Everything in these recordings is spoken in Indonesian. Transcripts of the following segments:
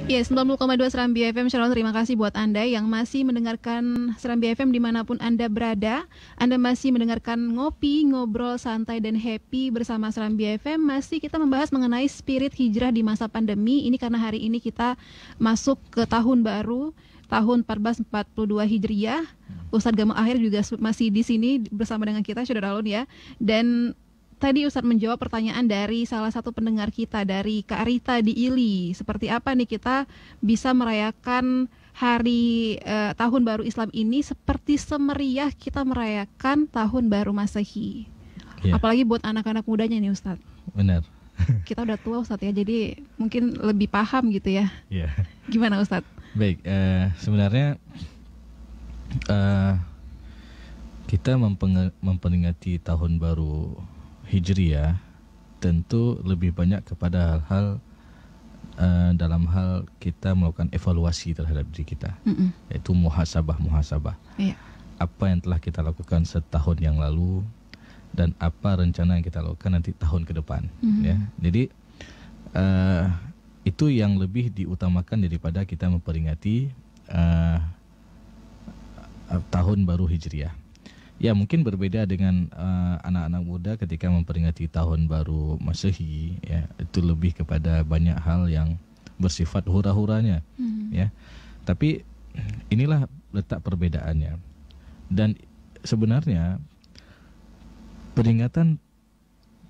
Ya, 90,2 Serambi FM. Shalom, terima kasih buat Anda yang masih mendengarkan Serambi FM dimanapun Anda berada. Anda masih mendengarkan Ngopi, Ngobrol Santai dan Happy bersama Serambi FM. Masih kita membahas mengenai spirit hijrah di masa pandemi. Ini karena hari ini kita masuk ke tahun baru, tahun 1442 Hijriah. Ustadz Gamal Akhir juga masih di sini bersama dengan kita, Saudara Alun ya. Dan tadi Ustadz menjawab pertanyaan dari salah satu pendengar kita, dari Kak Rita di Ili. Seperti apa nih kita bisa merayakan hari Tahun Baru Islam ini seperti semeriah kita merayakan Tahun Baru Masehi. Ya. Apalagi buat anak-anak mudanya nih Ustadz. Benar. Kita udah tua Ustadz ya, jadi mungkin lebih paham gitu ya. Ya. Gimana Ustadz? Baik, sebenarnya kita memperingati Tahun Baru Hijriah tentu lebih banyak kepada hal-hal dalam hal kita melakukan evaluasi terhadap diri kita, yaitu muhasabah. Iya. Apa yang telah kita lakukan setahun yang lalu dan apa rencana yang kita lakukan nanti tahun ke depan. Ya, jadi itu yang lebih diutamakan daripada kita memperingati Tahun Baru Hijriah. Ya, mungkin berbeda dengan anak-anak muda ketika memperingati Tahun Baru Masehi, ya, itu lebih kepada banyak hal yang bersifat hura-huranya, ya. Tapi inilah letak perbedaannya. Dan sebenarnya peringatan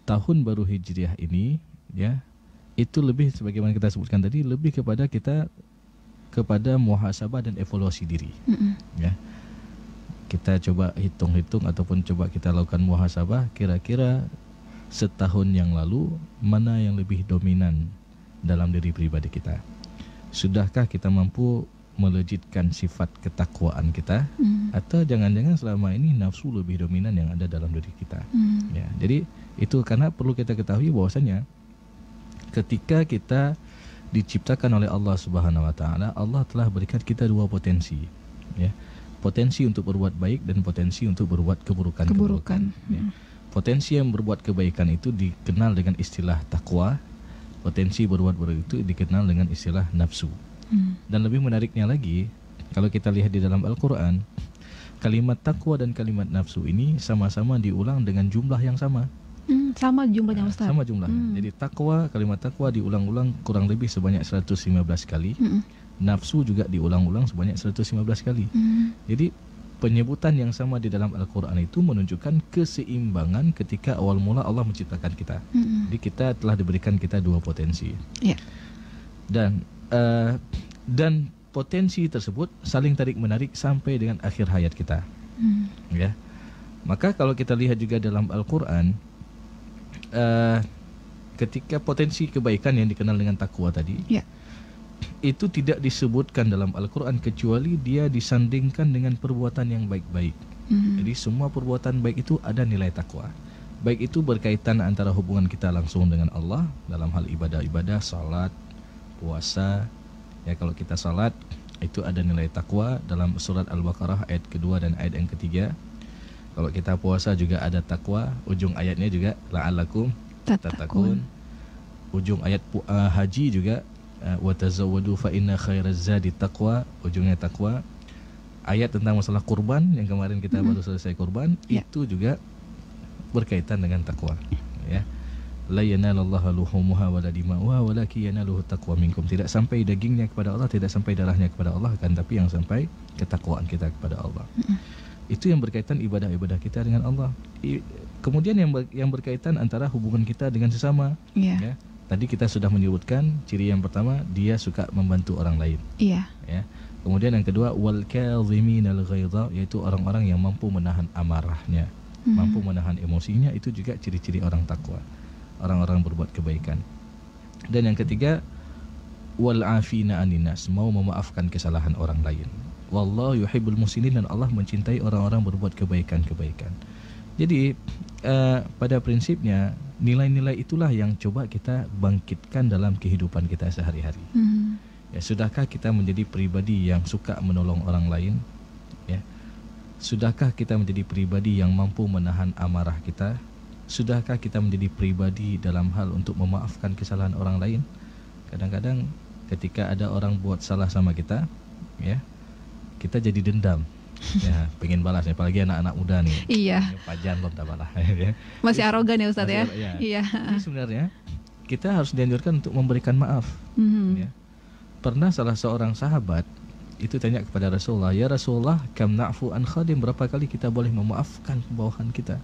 Tahun Baru Hijriah ini, ya, itu lebih sebagaimana kita sebutkan tadi, lebih kepada kita kepada muhasabah dan evaluasi diri, ya. Kita coba hitung-hitung ataupun coba kita lakukan muhasabah, kira-kira setahun yang lalu mana yang lebih dominan dalam diri pribadi kita. Sudahkah kita mampu melejitkan sifat ketakwaan kita, atau jangan-jangan selama ini nafsu lebih dominan yang ada dalam diri kita. Ya, jadi itu karena perlu kita ketahui bahwasanya ketika kita diciptakan oleh Allah Subhanahu wa taala, Allah telah berikan kita dua potensi, ya. Potensi untuk berbuat baik dan potensi untuk berbuat keburukan. Ya. Potensi yang berbuat kebaikan itu dikenal dengan istilah takwa. Potensi berbuat buruk itu dikenal dengan istilah nafsu. Dan lebih menariknya lagi, kalau kita lihat di dalam Al-Quran, kalimat takwa dan kalimat nafsu ini sama-sama diulang dengan jumlah yang sama. Sama jumlahnya Ustaz. Sama jumlahnya. Jadi kalimat takwa diulang-ulang kurang lebih sebanyak 115 kali. Nafsu juga diulang-ulang sebanyak 115 kali. Jadi penyebutan yang sama di dalam Al-Quran itu menunjukkan keseimbangan ketika awal mula Allah menciptakan kita. Jadi kita telah diberikan kita dua potensi. Yeah. Dan potensi tersebut saling tarik-menarik sampai dengan akhir hayat kita. Ya. Maka kalau kita lihat juga dalam Al-Quran, ketika potensi kebaikan yang dikenal dengan takwa tadi, itu tidak disebutkan dalam Al-Quran kecuali dia disandingkan dengan perbuatan yang baik-baik. Jadi semua perbuatan baik itu ada nilai takwa. Baik itu berkaitan antara hubungan kita langsung dengan Allah dalam hal ibadah-ibadah, salat, puasa. Ya, kalau kita salat itu ada nilai takwa dalam surat Al-Baqarah ayat kedua dan ayat yang ketiga. Kalau kita puasa juga ada takwa, ujung ayatnya juga la'allakum tattaqun. Ujung ayat haji juga wa tazawwadu fa inna khairaz zadi taqwa, ujungnya takwa. Ayat tentang masalah kurban yang kemarin kita baru selesai kurban, itu juga berkaitan dengan takwa, ya. La yanalallahu luhumuha wala dima'uha walakin yanaluhu taqwa minkum. Tidak sampai dagingnya kepada Allah, tidak sampai darahnya kepada Allah, kan tapi yang sampai ketakwaan kita kepada Allah. Itu yang berkaitan ibadah-ibadah kita dengan Allah. Kemudian yang berkaitan antara hubungan kita dengan sesama, ya. Tadi kita sudah menyebutkan ciri yang pertama, dia suka membantu orang lain. Ya. Kemudian yang kedua, wal kadhiminal ghaidha, yaitu orang-orang yang mampu menahan amarahnya, mampu menahan emosinya. Itu juga ciri-ciri orang takwa, orang-orang berbuat kebaikan. Dan yang ketiga, wal afina aninas, mau memaafkan kesalahan orang lain. Wallahu yuhibbul muhsinin, dan Allah mencintai orang-orang berbuat kebaikan-kebaikan. Jadi pada prinsipnya nilai-nilai itulah yang coba kita bangkitkan dalam kehidupan kita sehari-hari. Ya, sudahkah kita menjadi pribadi yang suka menolong orang lain? Ya. Sudahkah kita menjadi pribadi yang mampu menahan amarah kita? sudahkah kita menjadi pribadi dalam hal untuk memaafkan kesalahan orang lain? Kadang-kadang ketika ada orang buat salah sama kita, ya, kita jadi dendam. Ya, pengen balas, apalagi anak-anak muda nih. Iya. Pajan belum tak balas. Ya. Masih arogan ya Ustadz ya? Iya. Jadi sebenarnya kita harus dianjurkan untuk memberikan maaf. Ya. Pernah salah seorang sahabat itu tanya kepada Rasulullah, ya Rasulullah, kam na'fu an khadim, berapa kali kita boleh memaafkan bawahan kita?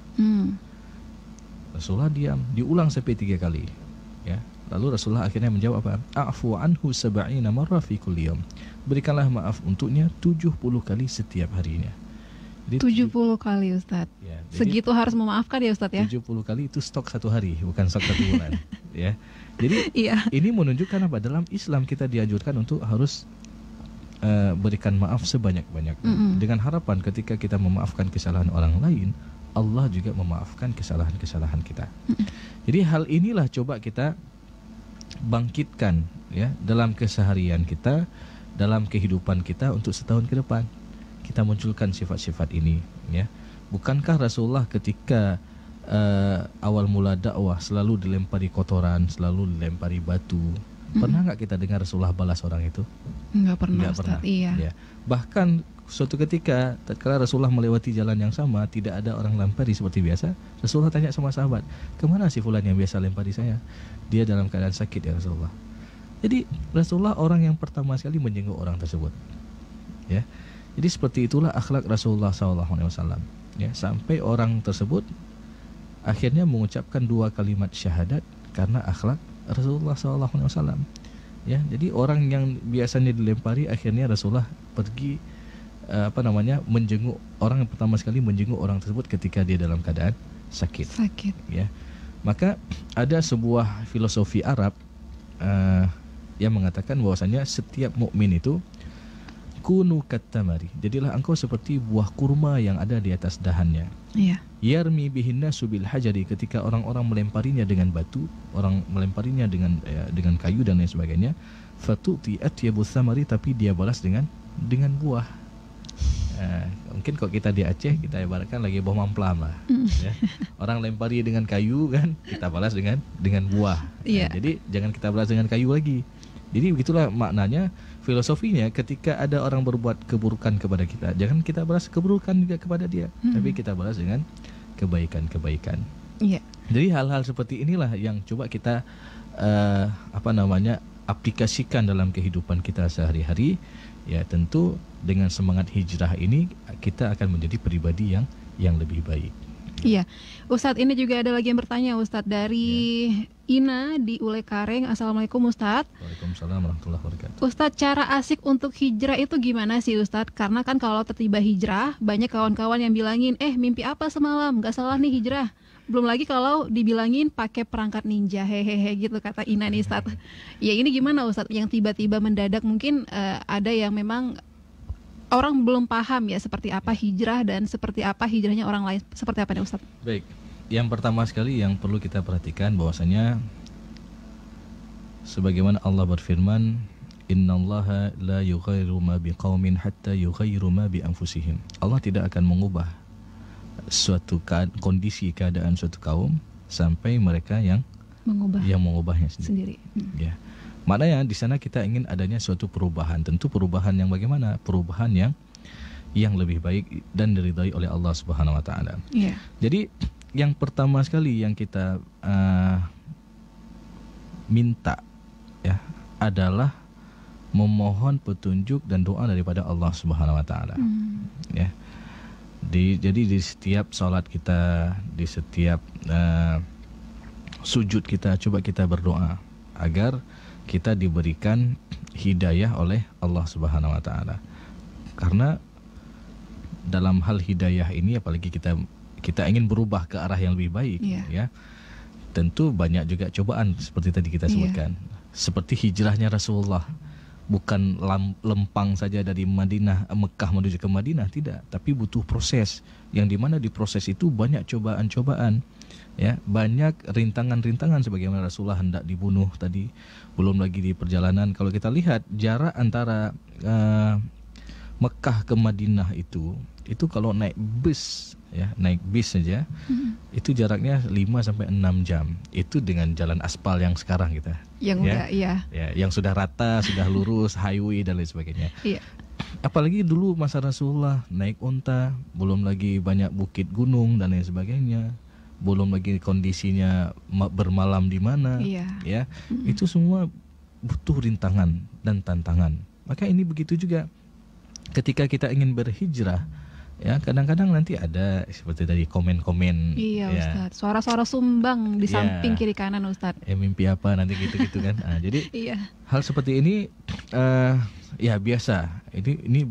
Rasulullah diam, diulang sampai 3 kali. Ya. Lalu Rasulullah akhirnya menjawab apa? A'fu anhu sab'ina marra fi kulli yawm. Berikanlah maaf untuknya 70 kali setiap harinya. Jadi 70 kali Ustaz. Ya, segitu harus memaafkan ya Ustaz ya? 70 kali itu stok 1 hari, bukan stok 1 bulan. Ya. Jadi ini menunjukkan apa? Dalam Islam kita dianjurkan untuk harus berikan maaf sebanyak-banyaknya. Dengan harapan ketika kita memaafkan kesalahan orang lain, Allah juga memaafkan kesalahan-kesalahan kita. Jadi hal inilah coba kita bangkitkan ya dalam keseharian kita, dalam kehidupan kita untuk setahun ke depan. Kita munculkan sifat-sifat ini ya. Bukankah Rasulullah ketika awal mula dakwah selalu dilempari kotoran, selalu dilempari batu? Pernah nggak kita dengar Rasulullah balas orang itu? Nggak pernah. Iya. Ya. Bahkan suatu ketika tatkala Rasulullah melewati jalan yang sama, tidak ada orang lempari seperti biasa, Rasulullah tanya sama sahabat, kemana si fulan yang biasa lempari saya? Dia dalam keadaan sakit ya Rasulullah. Jadi Rasulullah orang yang pertama sekali menjenguk orang tersebut. Ya. Jadi seperti itulah akhlak Rasulullah SAW. Ya, sampai orang tersebut akhirnya mengucapkan 2 kalimat syahadat karena akhlak Rasulullah SAW. Ya, jadi orang yang biasanya dilempari akhirnya Rasulullah pergi menjenguk orang yang pertama sekali, menjenguk orang tersebut ketika dia dalam keadaan sakit. Ya, maka ada sebuah filosofi Arab yang mengatakan bahwasanya setiap mukmin itu kunu kattamari, jadilah engkau seperti buah kurma yang ada di atas dahannya. Iya. Yarmi bihinna subil hajari, ketika orang-orang melemparinya dengan batu, orang melemparinya dengan kayu dan lain sebagainya, fatuti atyabus samari, tapi dia balas dengan buah. Mungkin kalau kita di Aceh, kita ibaratkan lagi buah mamplam lah. Ya. Orang lempari dengan kayu kan, kita balas dengan buah. Iya. Jadi jangan kita balas dengan kayu lagi. Jadi begitulah maknanya, filosofinya, ketika ada orang berbuat keburukan kepada kita, jangan kita balas keburukan juga kepada dia, tapi kita balas dengan kebaikan-kebaikan. Iya. Jadi hal-hal seperti inilah yang coba kita aplikasikan dalam kehidupan kita sehari-hari. Ya, tentu dengan semangat hijrah ini kita akan menjadi pribadi yang lebih baik. Iya, Ustadz, ini juga ada lagi yang bertanya Ustadz dari Ina di Ule Kareng. Assalamualaikum Ustadz. Waalaikumsalam warahmatullahi wabarakatuh. Ustadz, cara asik untuk hijrah itu gimana sih Ustadz? Karena kan kalau tertiba hijrah, banyak kawan-kawan yang bilangin, mimpi apa semalam? Gak salah nih hijrah. Belum lagi kalau dibilangin pakai perangkat ninja, hehehe gitu kata Ina nih Ustadz. Ya ini gimana Ustadz? Yang tiba-tiba mendadak mungkin ada yang memang orang belum paham ya seperti apa hijrah dan seperti apa hijrahnya orang lain. Seperti apa nih Ustaz? Baik, yang pertama sekali yang perlu kita perhatikan bahwasanya sebagaimana Allah berfirman, innallaha la yughayyiru ma biqaumin hatta yughayyiru ma bi anfusihim. Allah tidak akan mengubah suatu kondisi keadaan suatu kaum sampai mereka yang mengubahnya sendiri. Ya. Maknanya di sana kita ingin adanya suatu perubahan. Tentu perubahan yang bagaimana? Perubahan yang lebih baik dan diridhai oleh Allah Subhanahu wa taala. Yeah. Jadi yang pertama sekali yang kita minta ya adalah memohon petunjuk dan doa daripada Allah Subhanahu wa taala. Ya. Jadi di setiap salat kita, di setiap sujud kita, coba kita berdoa agar kita diberikan hidayah oleh Allah Subhanahu wa taala. Karena dalam hal hidayah ini, apalagi kita ingin berubah ke arah yang lebih baik, ya. Tentu banyak juga cobaan seperti tadi kita sebutkan. Seperti hijrahnya Rasulullah, bukan lempang saja dari Mekah menuju ke Madinah, tidak, tapi butuh proses yang dimana di proses itu banyak cobaan-cobaan. Ya, banyak rintangan-rintangan sebagaimana Rasulullah hendak dibunuh tadi, belum lagi di perjalanan. Kalau kita lihat jarak antara Mekah ke Madinah itu itu kalau naik bus ya, naik bis saja itu jaraknya 5-6 jam. Itu dengan jalan aspal yang sekarang kita. Yang ya, udah iya. Ya, yang sudah rata, sudah lurus, highway dan lain sebagainya. Iya. Apalagi dulu masa Rasulullah naik unta, belum lagi banyak bukit gunung dan lain sebagainya. Belum lagi kondisinya bermalam di mana, ya. Itu semua butuh rintangan dan tantangan. Maka ini begitu juga ketika kita ingin berhijrah, ya kadang-kadang nanti ada seperti tadi komen-komen. Iya, ya. Ustadz. Suara-suara sumbang di samping kiri kanan, Ustadz. Mimpi apa nanti gitu-gitu kan. Nah, jadi hal seperti ini ya biasa. Ini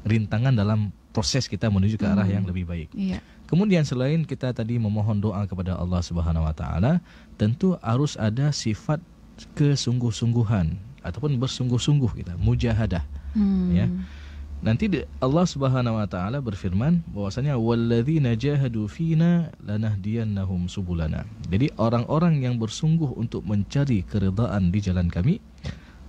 rintangan dalam proses kita menuju ke arah yang lebih baik. Iya. Kemudian selain kita tadi memohon doa kepada Allah Subhanahu wa taala, tentu harus ada sifat kesungguh-sungguhan ataupun bersungguh-sungguh kita, mujahadah. Ya. Nanti Allah Subhanahu wa taala berfirman bahwasanya walladzina jahadu fina lanahdiyannahum subulana. Jadi orang-orang yang bersungguh untuk mencari keridaan di jalan kami,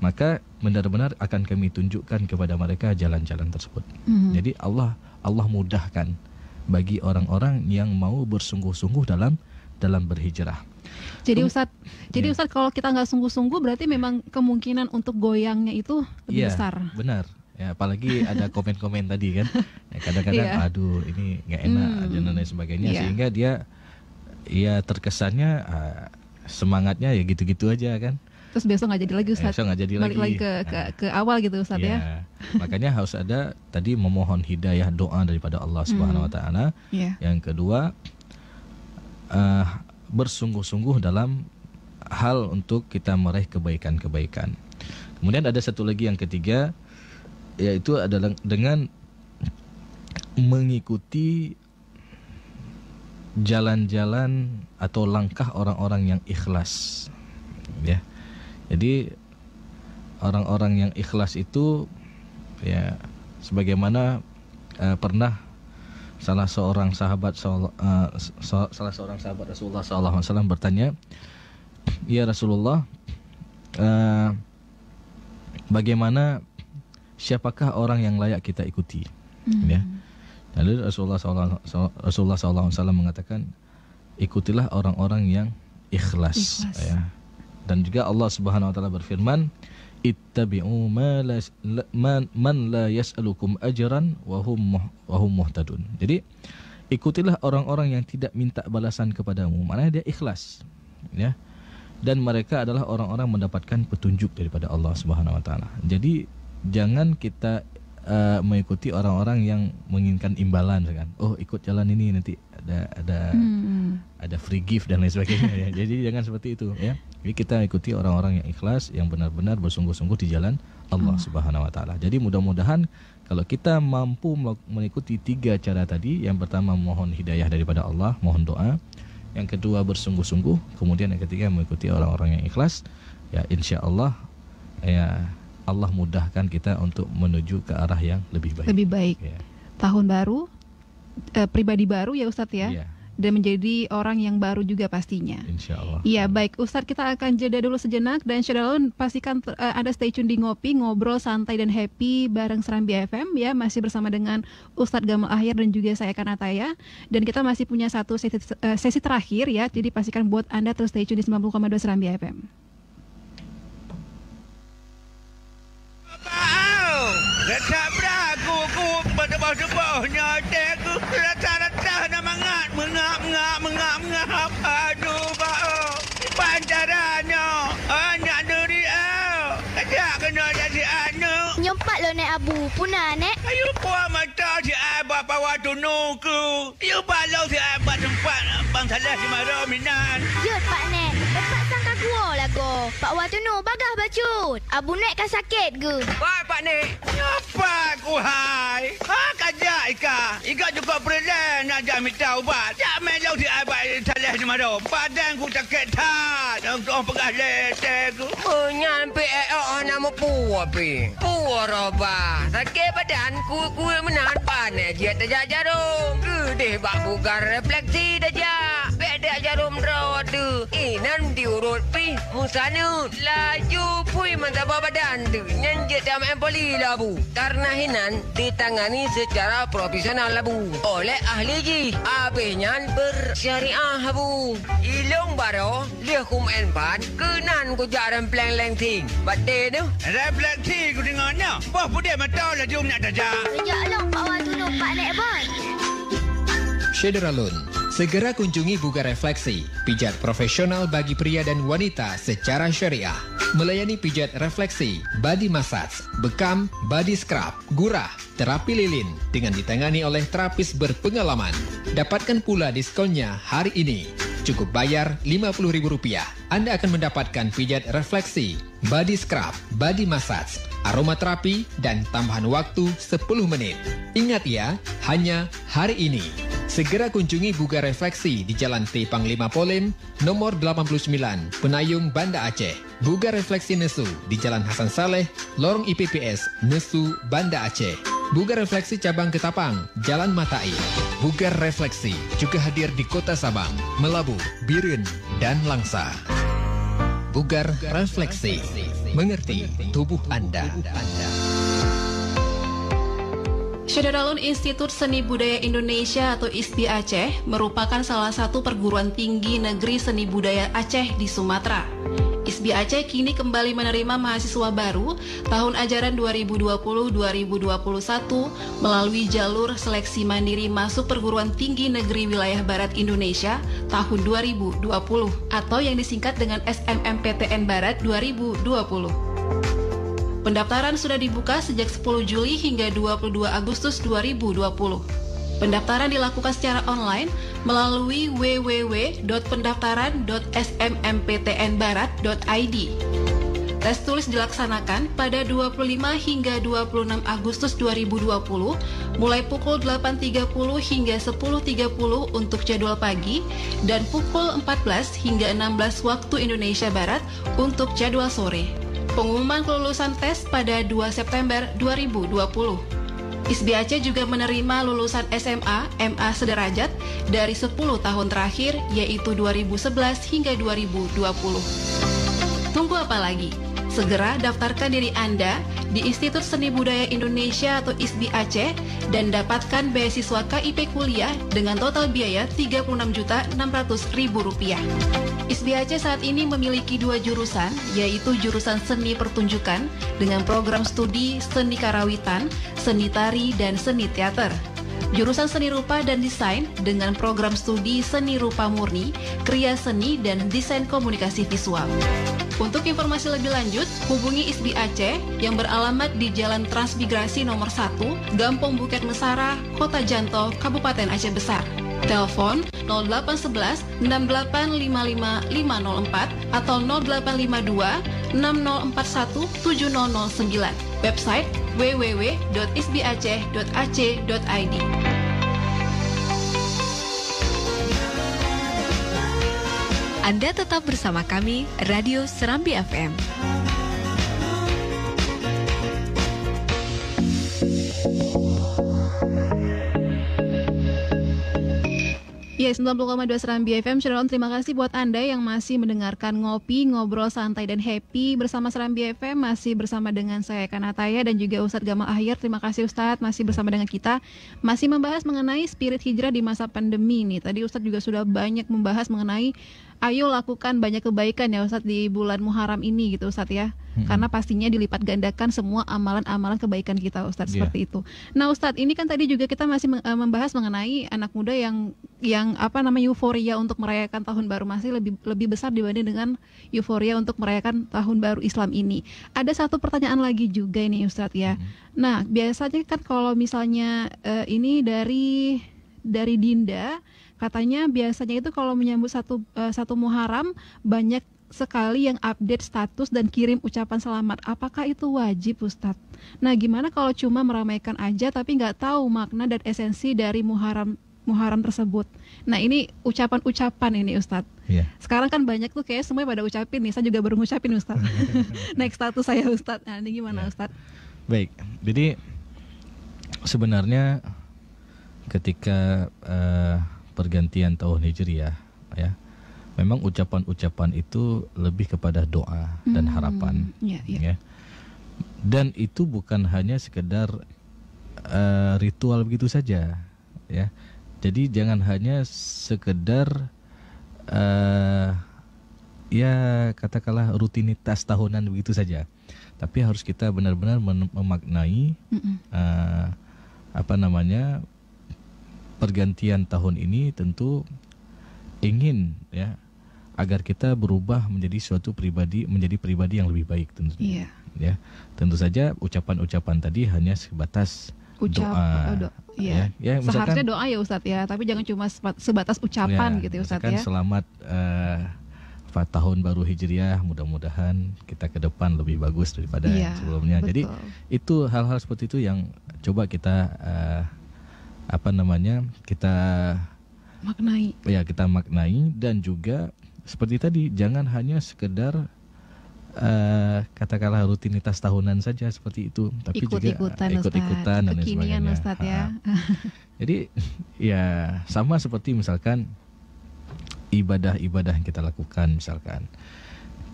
maka benar-benar akan kami tunjukkan kepada mereka jalan-jalan tersebut. Jadi Allah mudahkan bagi orang-orang yang mau bersungguh-sungguh dalam berhijrah. Jadi Ustadz, kalau kita nggak sungguh-sungguh berarti memang kemungkinan untuk goyangnya itu lebih besar. Benar. Ya, apalagi ada komen-komen tadi kan. Ya, kadang-kadang aduh ini nggak enak dan lain sebagainya, sehingga dia ya terkesannya semangatnya ya gitu-gitu aja kan. Terus besok nggak jadi lagi Ustadz. Besok nggak jadi balik lagi ke awal gitu Ustadz ya. Makanya harus ada tadi memohon hidayah, doa daripada Allah Subhanahu wa taala. Yang kedua bersungguh-sungguh dalam hal untuk kita meraih kebaikan-kebaikan. Kemudian ada satu lagi yang ketiga, yaitu adalah dengan mengikuti jalan-jalan atau langkah orang-orang yang ikhlas. Ya. Jadi orang-orang yang ikhlas itu ya sebagaimana pernah salah seorang sahabat Rasulullah SAW bertanya, ya Rasulullah, bagaimana siapakah orang yang layak kita ikuti? Ya. Lalu Rasulullah SAW mengatakan, ikutilah orang-orang yang ikhlas. Ya. Dan juga Allah Subhanahu wa taala berfirman, ittabi'u man la yas'alukum ajran wa hum muhtadun. Jadi ikutilah orang-orang yang tidak minta balasan kepadamu, maknanya dia ikhlas, ya. Dan mereka adalah orang-orang mendapatkan petunjuk daripada Allah Subhanahu wa taala. Jadi jangan kita mengikuti orang-orang yang menginginkan imbalan, kan. Oh, ikut jalan ini nanti ada free gift dan lain sebagainya ya. Jadi jangan seperti itu ya. Jadi kita ikuti orang-orang yang ikhlas, yang benar-benar bersungguh-sungguh di jalan Allah Subhanahu wa taala. Jadi mudah-mudahan kalau kita mampu mengikuti 3 cara tadi, yang pertama mohon hidayah daripada Allah, mohon doa. Yang kedua bersungguh-sungguh, kemudian yang ketiga mengikuti orang-orang yang ikhlas, ya insyaallah ya Allah mudahkan kita untuk menuju ke arah yang lebih baik. Lebih baik. Ya. Tahun baru, pribadi baru ya Ustadz ya. Ya. Dan menjadi orang yang baru juga pastinya. Insyaallah. Iya, baik Ustadz, kita akan jeda dulu sejenak dan Syedalun pastikan Anda stay tune di Ngopi, ngobrol santai dan happy bareng Serambi FM ya, masih bersama dengan Ustadz Gamal Ahyar dan juga saya Kanataya. Dan kita masih punya satu sesi terakhir ya, jadi pastikan buat Anda terus stay tune di 90,2 Serambi FM. Letak beraku ku berdebah-debahnya deku rata-rata nak mengap aduh bau pancarannya anak duri tak kena jadi anak nyempat lo nek abu punah nek ayo puas mata si abah bawa tunuku ayo balau si abah tempat bang salah si marah minan yut pak nek lepas sangka gua lah go pak watunu bagah bacut abu nek kan sakit ke wah pak nek apa ku hai kajak Ika juga berlan nak jah minta ubat tak melau si abah salah si marah badan ku sakit tak orang pegah letek ku nyampe nama puas pi puas roba sakit badanku ku menahan panas dia tak jarum deh bak bugar refleksi dah jak beda jarum rawat tu nan diurut pi musanu laju pui mantap badan tu nyanjit dalam empoli lah bu. Karena hinan ditangani secara profesional lah bu. Oleh ahli ji. Habisnya bersyariah bu. Ilong baro dia kum enpan kenan ku jaran pleng-leng ting. Bate tu. Refleksi ku dengarnya. Wah pudih mata lah jom nak tajak. Sejak long Pak Wan tolong Pak naik bas. Syederalun, segera kunjungi Bugar Refleksi, pijat profesional bagi pria dan wanita secara syariah. Melayani pijat refleksi, body massage, bekam, body scrub, gurah, terapi lilin dengan ditangani oleh terapis berpengalaman. Dapatkan pula diskonnya hari ini. Cukup bayar Rp50.000. Anda akan mendapatkan pijat refleksi, body scrub, body massage, aromaterapi, dan tambahan waktu 10 menit. Ingat ya, hanya hari ini. Segera kunjungi Bugar Refleksi di Jalan T Panglima Polim, nomor 89, Penayung, Banda Aceh. Bugar Refleksi Nesu di Jalan Hasan Saleh, Lorong IPPS, Nesu, Banda Aceh. Bugar Refleksi Cabang Ketapang, Jalan Matai. Bugar Refleksi juga hadir di Kota Sabang, Melabu, Biren, dan Langsa. Bugar Refleksi, mengerti tubuh Anda. Syederalun Institut Seni Budaya Indonesia atau ISBI Aceh merupakan salah satu perguruan tinggi negeri seni budaya Aceh di Sumatera. ISBI Aceh kini kembali menerima mahasiswa baru tahun ajaran 2020-2021 melalui jalur seleksi mandiri masuk perguruan tinggi negeri wilayah Barat Indonesia tahun 2020 atau yang disingkat dengan SNMPTN Barat 2020. Pendaftaran sudah dibuka sejak 10 Juli hingga 22 Agustus 2020. Pendaftaran dilakukan secara online melalui www.pendaftaran.smmptnbarat.id. Tes tulis dilaksanakan pada 25 hingga 26 Agustus 2020 mulai pukul 8.30 hingga 10.30 untuk jadwal pagi dan pukul 14 hingga 16 waktu Indonesia Barat untuk jadwal sore. Pengumuman kelulusan tes pada 2 September 2020. ISBI Aceh juga menerima lulusan SMA, MA sederajat dari 10 tahun terakhir yaitu 2011 hingga 2020. Tunggu apa lagi? Segera daftarkan diri Anda di Institut Seni Budaya Indonesia atau ISBI Aceh dan dapatkan beasiswa KIP kuliah dengan total biaya Rp36.600.000. ISBI Aceh saat ini memiliki 2 jurusan, yaitu jurusan Seni Pertunjukan dengan program studi Seni Karawitan, Seni Tari, dan Seni Teater. Jurusan Seni Rupa dan Desain dengan program studi Seni Rupa Murni, Kriya Seni, dan Desain Komunikasi Visual. Untuk informasi lebih lanjut, hubungi ISBI Aceh yang beralamat di Jalan Transmigrasi nomor 1, Gampong Bukit Mesara, Kota Janto, Kabupaten Aceh Besar. Telepon 0811 6855 504 atau 0852 6041 7009. Website www.isbiaceh.ac.id. Anda tetap bersama kami, Radio Serambi FM. Ya, 90,2 Serambi FM. Syederalun, terima kasih buat Anda yang masih mendengarkan Ngopi, Ngobrol Santai dan Happy bersama Serambi FM. Masih bersama dengan saya Kanataya dan juga Ustadz Gamal Ahyar. Terima kasih Ustadz masih bersama dengan kita. Masih membahas mengenai spirit hijrah di masa pandemi nih. Tadi Ustadz juga sudah banyak membahas mengenai ayo lakukan banyak kebaikan ya Ustadz di bulan Muharram ini gitu Ustadz ya. Karena pastinya dilipat gandakan semua amalan-amalan kebaikan kita Ustadz, seperti itu. Nah Ustadz, ini kan tadi juga kita masih membahas mengenai anak muda yang euforia untuk merayakan tahun baru masih lebih besar dibanding dengan euforia untuk merayakan tahun baru Islam ini. Ada satu pertanyaan lagi juga ini Ustadz ya. Nah biasanya kan kalau misalnya ini dari Dinda, katanya biasanya itu kalau menyambut satu Muharram banyak sekali yang update status dan kirim ucapan selamat. Apakah itu wajib Ustadz? Nah gimana kalau cuma meramaikan aja tapi nggak tahu makna dan esensi dari Muharram tersebut? Nah ini ucapan-ucapan ini Ustadz. Sekarang kan banyak tuh kayak semuanya pada ucapin nih. Saya juga baru ngucapin Ustadz. Naik status saya Ustadz. Nah ini gimana Ustadz? Baik, jadi sebenarnya ketika pergantian tahun Hijriah ya, memang ucapan-ucapan itu lebih kepada doa dan harapan. Ya. Dan itu bukan hanya sekedar ritual begitu saja, ya. Jadi jangan hanya sekedar ya katakanlah rutinitas tahunan begitu saja, tapi harus kita benar-benar memaknai pergantian tahun ini tentu ingin ya agar kita berubah menjadi pribadi yang lebih baik tentunya. Ya, tentu saja ucapan-ucapan tadi hanya sebatas doa. Ya, seharusnya doa ya Ustadz ya, tapi jangan cuma sebatas ucapan gitu ya Ustadz ya. Selamat tahun baru Hijriah, mudah-mudahan kita ke depan lebih bagus daripada sebelumnya. Betul. Jadi itu hal-hal seperti itu yang coba kita kita maknai. Ya, kita maknai, dan juga seperti tadi jangan hanya sekedar katakanlah rutinitas tahunan saja seperti itu, tapi ikut-ikutan dan lain sebagainya. Ustadz, ya. Jadi ya sama seperti misalkan ibadah-ibadah yang kita lakukan, misalkan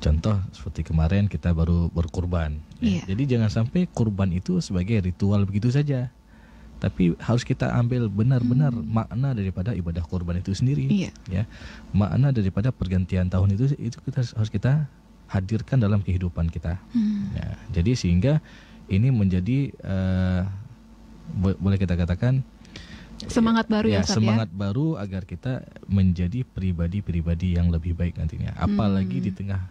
contoh seperti kemarin kita baru berkurban. Jadi jangan sampai kurban itu sebagai ritual begitu saja, tapi harus kita ambil benar-benar makna daripada ibadah kurban itu sendiri. Ya, makna daripada pergantian tahun itu harus kita hadirkan dalam kehidupan kita. Ya, jadi sehingga ini menjadi boleh kita katakan semangat baru ya Ustadz, semangat baru agar kita menjadi pribadi-pribadi yang lebih baik nantinya. Apalagi di tengah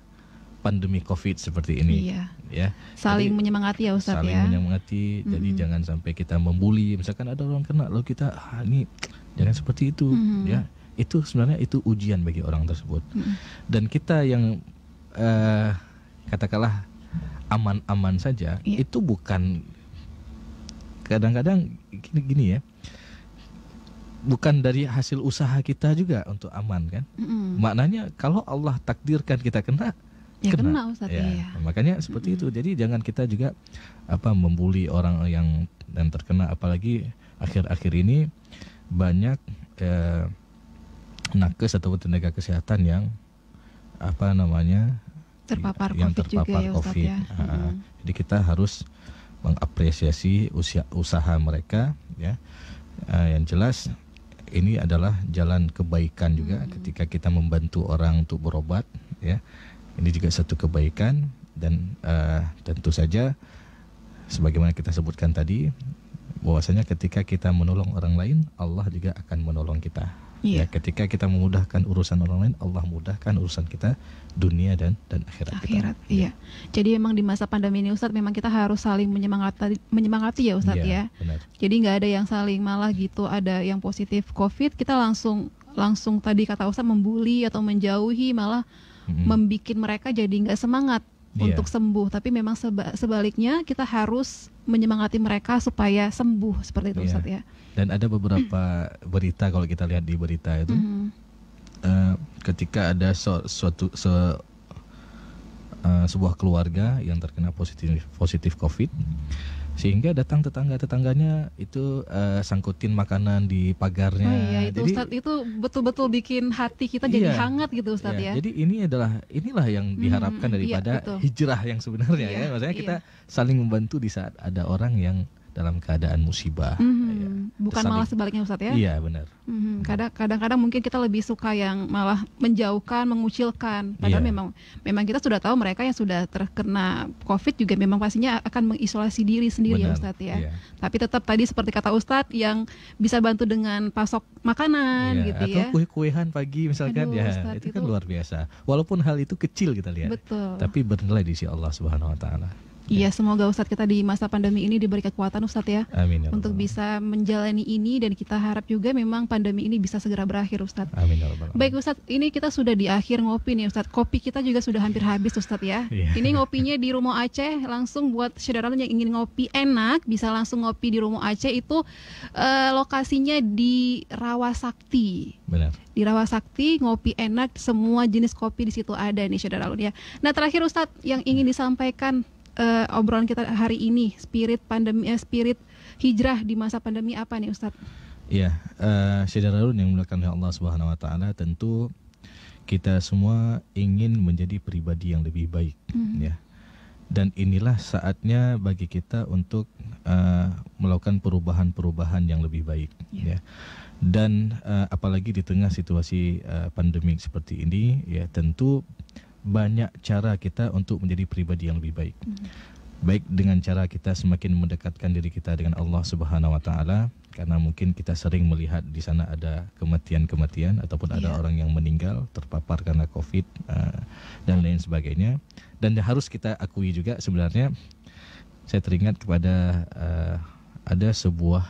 pandemi Covid seperti ini. Ya. Saling menyemangati ya Ustadz ya. Saling menyemangati. Jadi jangan sampai kita membuli. Misalkan ada orang kena, lalu kita ini jangan seperti itu. Ya, itu sebenarnya itu ujian bagi orang tersebut. Dan kita yang katakanlah aman-aman saja, itu bukan, kadang-kadang gini ya, bukan dari hasil usaha kita juga untuk aman kan. Maknanya kalau Allah takdirkan kita kena Ustaz, ya. Makanya seperti itu. Jadi jangan kita juga membuli orang yang terkena, apalagi akhir-akhir ini banyak nakes atau tenaga kesehatan yang terpapar COVID juga ya Ustaz ya. Jadi kita harus mengapresiasi usaha mereka ya. Yang jelas ini adalah jalan kebaikan juga ketika kita membantu orang untuk berobat ya. Ini juga satu kebaikan, dan tentu saja sebagaimana kita sebutkan tadi, bahwasanya ketika kita menolong orang lain, Allah juga akan menolong kita. Ya, ketika kita memudahkan urusan orang lain, Allah mudahkan urusan kita dunia dan akhirat kita. Iya. Jadi memang di masa pandemi ini Ustadz, memang kita harus saling menyemangati ya Ustadz ya. Benar. Jadi nggak ada yang saling malah gitu, ada yang positif COVID, kita langsung tadi kata Ustadz membuli atau menjauhi, malah membikin mereka jadi nggak semangat untuk sembuh. Tapi memang sebaliknya kita harus menyemangati mereka supaya sembuh, seperti itu Ustadz ya. Dan ada beberapa berita, kalau kita lihat di berita itu, ketika ada sebuah keluarga yang terkena positif COVID, sehingga datang tetangga-tetangganya itu sangkutin makanan di pagarnya. Oh iya, itu jadi, Ustadz, itu betul-betul bikin hati kita jadi hangat gitu Ustadz ya. Jadi inilah yang diharapkan daripada hijrah yang sebenarnya ya. Maksudnya kita saling membantu di saat ada orang yang dalam keadaan musibah. Bukan malah sebaliknya Ustadz ya. Iya benar. Kadang-kadang mungkin kita lebih suka yang malah menjauhkan, mengucilkan. Padahal memang kita sudah tahu mereka yang sudah terkena COVID juga memang pastinya akan mengisolasi diri sendiri ya Ustadz ya. Tapi tetap tadi seperti kata Ustadz, yang bisa bantu dengan pasok makanan gitu ya. Atau kue-kuehan pagi misalkan. Ustadz, itu kan luar biasa. Walaupun hal itu kecil kita lihat. Betul. Tapi bernilai di sisi Allah Subhanahu wa taala. Iya, semoga Ustadz kita di masa pandemi ini diberi kekuatan Ustadz ya. Amin, untuk bisa menjalani ini, dan kita harap juga memang pandemi ini bisa segera berakhir Ustadz. Amin. Baik Ustadz, ini kita sudah di akhir ngopi nih Ustadz. Kopi kita juga sudah hampir habis Ustadz ya. Ini ngopinya di Romo Aceh, langsung buat saudara yang ingin ngopi enak bisa langsung ngopi di Romo Aceh. Itu lokasinya di Rawasakti. Benar. Di Rawasakti, ngopi enak, semua jenis kopi di situ ada nih saudara ya. Nah terakhir Ustadz, yang ingin disampaikan obrolan kita hari ini, spirit hijrah di masa pandemi apa nih Ustadz? Iya, saudara yang dimuliakan oleh Allah Subhanahu wa taala, tentu kita semua ingin menjadi pribadi yang lebih baik, ya. Dan inilah saatnya bagi kita untuk melakukan perubahan-perubahan yang lebih baik, ya. Dan apalagi di tengah situasi pandemik seperti ini, ya, tentu banyak cara kita untuk menjadi pribadi yang lebih baik. Baik dengan cara kita semakin mendekatkan diri kita dengan Allah Subhanahu wa taala, karena mungkin kita sering melihat di sana ada kematian-kematian ataupun ada orang yang meninggal terpapar karena Covid dan lain sebagainya. Dan harus kita akui juga sebenarnya, saya teringat kepada ada sebuah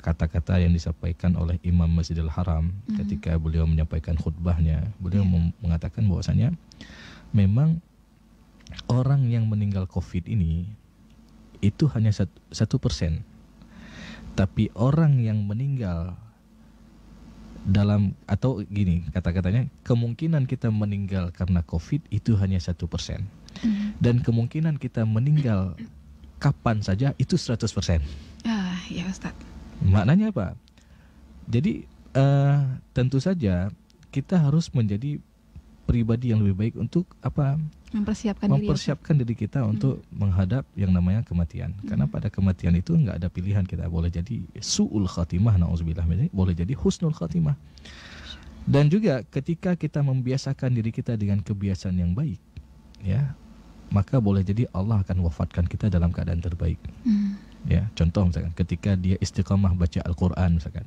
kata-kata yang disampaikan oleh Imam Masjidil Haram ketika beliau menyampaikan khutbahnya. Beliau mengatakan bahwasanya memang orang yang meninggal Covid ini itu hanya 1%. Tapi orang yang meninggal dalam, atau gini kata-katanya, kemungkinan kita meninggal karena Covid itu hanya 1%. Dan kemungkinan kita meninggal kapan saja itu 100%. Ya Ustaz. Maknanya apa? Jadi tentu saja kita harus menjadi pribadi yang lebih baik untuk apa? Mempersiapkan diri kita untuk menghadap yang namanya kematian. Karena pada kematian itu enggak ada pilihan, kita boleh jadi su'ul khatimah, na'udzubillah, boleh jadi husnul khatimah. Dan juga ketika kita membiasakan diri kita dengan kebiasaan yang baik, ya, maka boleh jadi Allah akan wafatkan kita dalam keadaan terbaik. Ya, contoh misalkan ketika dia istiqamah baca Al-Qur'an misalkan,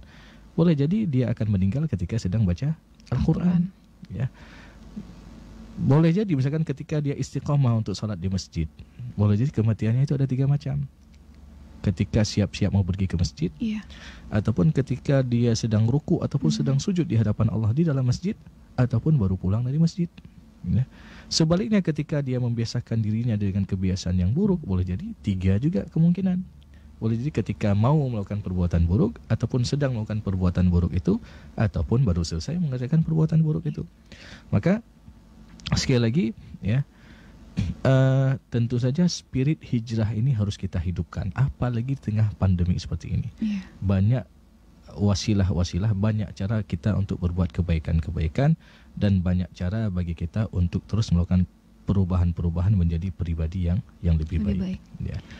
boleh jadi dia akan meninggal ketika sedang baca Al-Qur'an, ya. Boleh jadi misalkan ketika dia istiqamah untuk salat di masjid, boleh jadi kematiannya itu ada 3 macam. Ketika siap-siap mau pergi ke masjid, ataupun ketika dia sedang ruku ataupun sedang sujud di hadapan Allah di dalam masjid, ataupun baru pulang dari masjid, ya. Sebaliknya ketika dia membiasakan dirinya dengan kebiasaan yang buruk, boleh jadi 3 juga kemungkinan. Boleh jadi ketika mau melakukan perbuatan buruk, ataupun sedang melakukan perbuatan buruk itu, ataupun baru selesai mengerjakan perbuatan buruk itu. Maka sekali lagi, ya, tentu saja spirit hijrah ini harus kita hidupkan, apalagi di tengah pandemi seperti ini. Banyak wasilah-wasilah, banyak cara kita untuk berbuat kebaikan-kebaikan, dan banyak cara bagi kita untuk terus melakukan perubahan-perubahan menjadi pribadi yang lebih baik.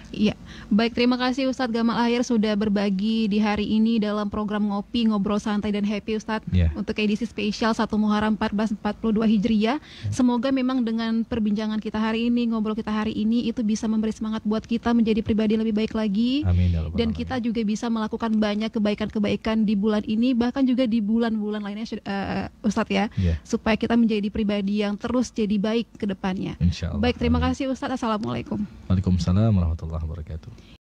Iya. Baik, terima kasih Ustadz Gamal Ahyar sudah berbagi di hari ini dalam program Ngopi Ngobrol Santai dan Happy, Ustadz, untuk edisi spesial 1 Muharram 1442 Hijriah. Semoga memang dengan perbincangan kita hari ini, ngobrol kita hari ini, itu bisa memberi semangat buat kita menjadi pribadi lebih baik lagi. Amin. Dan kita juga bisa melakukan banyak kebaikan-kebaikan di bulan ini, bahkan juga di bulan-bulan lainnya, Ustadz, ya, supaya kita menjadi pribadi yang terus jadi baik ke depan. Insyaallah. Baik, terima kasih Ustadz. Assalamualaikum. Waalaikumsalam warahmatullahi wabarakatuh.